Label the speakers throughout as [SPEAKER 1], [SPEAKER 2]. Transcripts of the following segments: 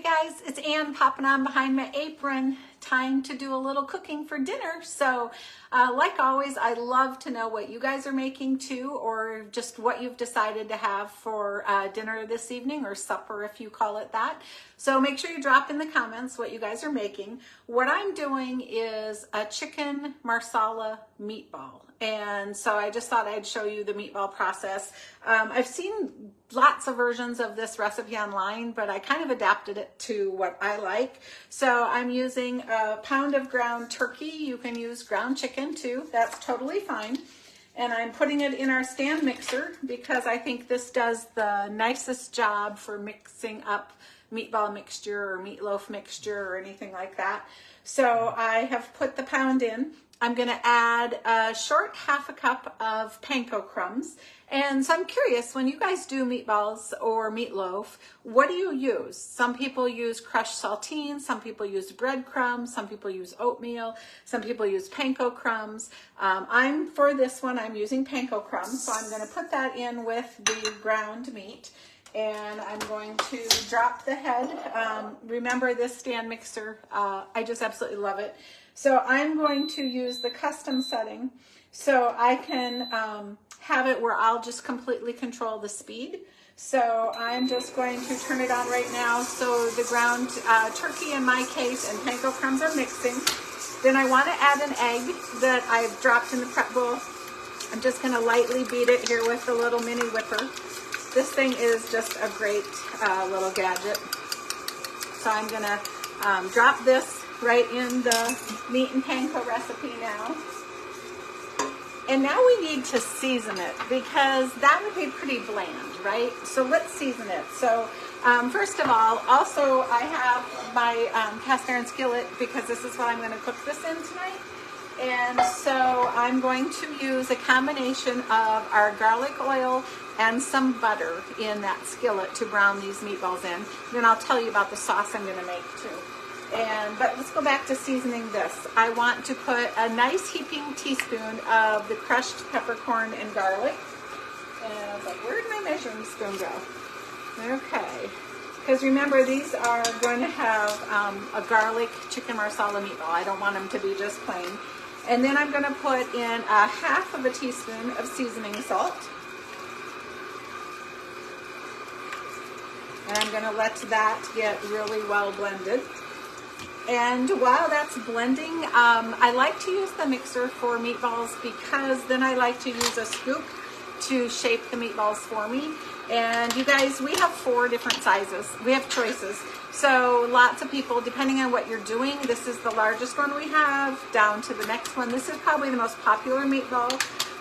[SPEAKER 1] guys, it's Ann popping on behind my apron. Time to do a little cooking for dinner. So like always, I love to know what you guys are making too, or just what you've decided to have for dinner this evening, or supper if you call it that. So make sure you drop in the comments what you guys are making. What I'm doing is a chicken Marsala meatball. And so I just thought I'd show you the meatball process. I've seen lots of versions of this recipe online, but I kind of adapted it to what I like. So I'm using a pound of ground turkey. You can use ground chicken too. That's totally fine. And I'm putting it in our stand mixer because I think this does the nicest job for mixing up meatball mixture or meatloaf mixture or anything like that. So I have put the pound in. I'm going to add a short half a cup of panko crumbs. And so I'm curious, when you guys do meatballs or meatloaf, what do you use? Some people use crushed saltines, some people use breadcrumbs, some people use oatmeal, some people use panko crumbs. For this one, I'm using panko crumbs, so I'm going to put that in with the ground meat. And I'm going to drop the head. Remember this stand mixer, I just absolutely love it. So I'm going to use the custom setting so I can have it where I'll just completely control the speed. So I'm just going to turn it on right now. So the ground turkey in my case and panko crumbs are mixing. Then I want to add an egg that I've dropped in the prep bowl. I'm just going to lightly beat it here with the little mini whipper. This thing is just a great little gadget. So I'm going to drop this right in the meat and panko recipe now. And now we need to season it because that would be pretty bland, right? So let's season it. So first of all, also I have my cast iron skillet because this is what I'm going to cook this in tonight. And so I'm going to use a combination of our garlic oil and some butter in that skillet to brown these meatballs in. Then I'll tell you about the sauce I'm going to make too. But let's go back to seasoning this. I want to put a nice heaping teaspoon of the crushed peppercorn and garlic. And I was like, where did my measuring spoon go? Okay. Because remember, these are going to have a garlic chicken marsala meatball. I don't want them to be just plain. And then I'm going to put in a half of a teaspoon of seasoning salt. And I'm going to let that get really well blended. And while that's blending, I like to use the mixer for meatballs because then I like to use a scoop to shape the meatballs for me. And you guys, we have 4 different sizes. We have choices. So lots of people, depending on what you're doing, this is the largest one we have, down to the next one. This is probably the most popular meatball.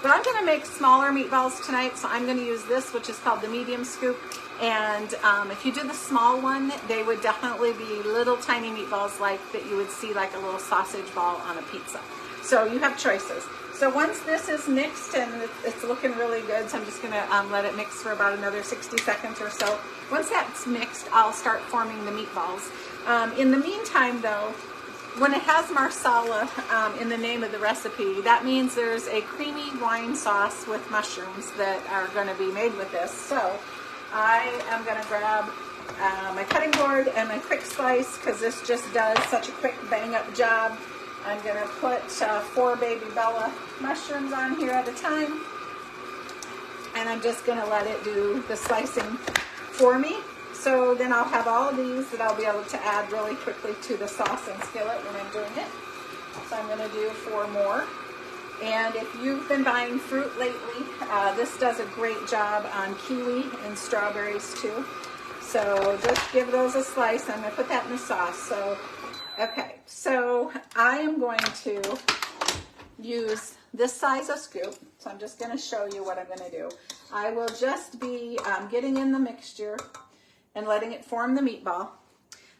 [SPEAKER 1] But I'm going to make smaller meatballs tonight, so I'm going to use this, which is called the medium scoop. And if you do the small one, they would definitely be little tiny meatballs like that you would see like a little sausage ball on a pizza. So you have choices. So once this is mixed and it's looking really good, so I'm just going to let it mix for about another 60 seconds or so. Once that's mixed, I'll start forming the meatballs. In the meantime, though, when it has Marsala in the name of the recipe, that means there's a creamy wine sauce with mushrooms that are going to be made with this. So I am going to grab my cutting board and my quick slice because this just does such a quick bang-up job. I'm going to put 4 baby Bella mushrooms on here at a time. And I'm just going to let it do the slicing for me. So then I'll have all these that I'll be able to add really quickly to the sauce and skillet when I'm doing it. So I'm going to do 4 more. And if you've been buying fruit lately, this does a great job on kiwi and strawberries too. So just give those a slice. I'm going to put that in the sauce. So, okay, so I am going to use this size of scoop. So I'm just going to show you what I'm going to do. I will just be getting in the mixture and letting it form the meatball.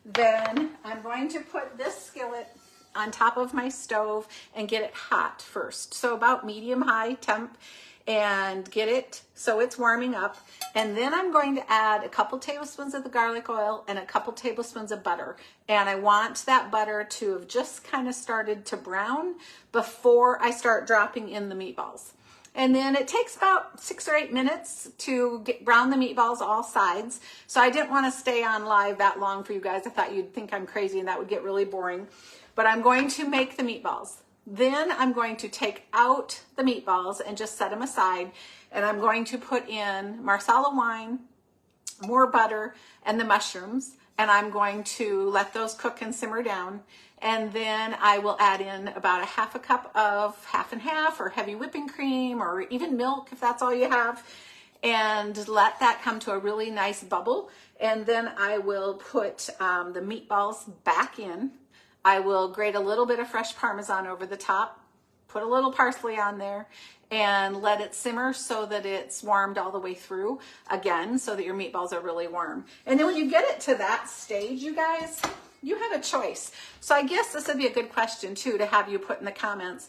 [SPEAKER 1] Then I'm going to put this skillet on top of my stove and get it hot first. So about medium-high temp, and get it so it's warming up. And then I'm going to add a couple tablespoons of the garlic oil and a couple tablespoons of butter. And I want that butter to have just kind of started to brown before I start dropping in the meatballs. And then it takes about 6 or 8 minutes to brown the meatballs all sides. So I didn't want to stay on live that long for you guys. I thought you'd think I'm crazy and that would get really boring. But I'm going to make the meatballs. Then I'm going to take out the meatballs and just set them aside. And I'm going to put in Marsala wine, more butter, and the mushrooms. And I'm going to let those cook and simmer down. And then I will add in about a half a cup of half and half or heavy whipping cream or even milk if that's all you have. And let that come to a really nice bubble. And then I will put the meatballs back in. I will grate a little bit of fresh Parmesan over the top, put a little parsley on there, and let it simmer so that it's warmed all the way through again, so that your meatballs are really warm. And then when you get it to that stage, you guys, you have a choice. So I guess this would be a good question too to have you put in the comments.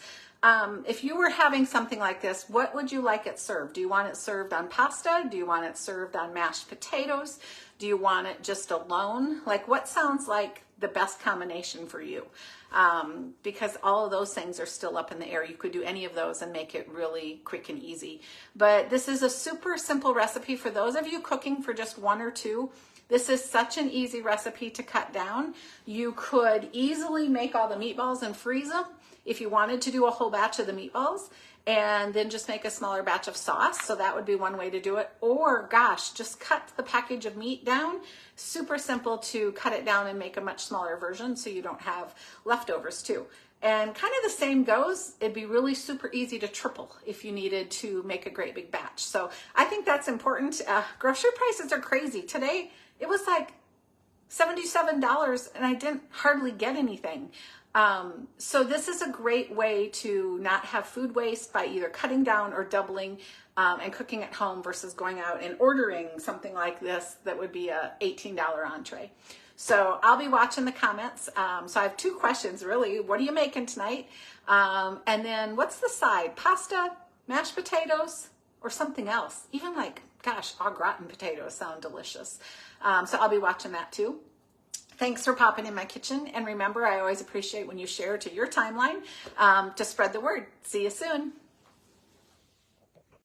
[SPEAKER 1] If you were having something like this, what would you like it served? Do you want it served on pasta? Do you want it served on mashed potatoes? Do you want it just alone? Like, what sounds like the best combination for you? Because all of those things are still up in the air. You could do any of those and make it really quick and easy. But this is a super simple recipe for those of you cooking for just 1 or 2. This is such an easy recipe to cut down. You could easily make all the meatballs and freeze them if you wanted to do a whole batch of the meatballs, and then just make a smaller batch of sauce. So that would be one way to do it. Or gosh, just cut the package of meat down. Super simple to cut it down and make a much smaller version so you don't have leftovers too. And kind of the same goes, it'd be really super easy to triple if you needed to make a great big batch. So I think that's important. Grocery prices are crazy. Today, it was like $77 and I didn't hardly get anything. So this is a great way to not have food waste by either cutting down or doubling and cooking at home versus going out and ordering something like this that would be a $18 entree. So I'll be watching the comments. So I have 2 questions really. What are you making tonight? And then what's the side? Pasta, mashed potatoes, or something else? Even like, gosh, au gratin potatoes sound delicious. So I'll be watching that too. Thanks for popping in my kitchen. And remember, I always appreciate when you share to your timeline to spread the word. See you soon.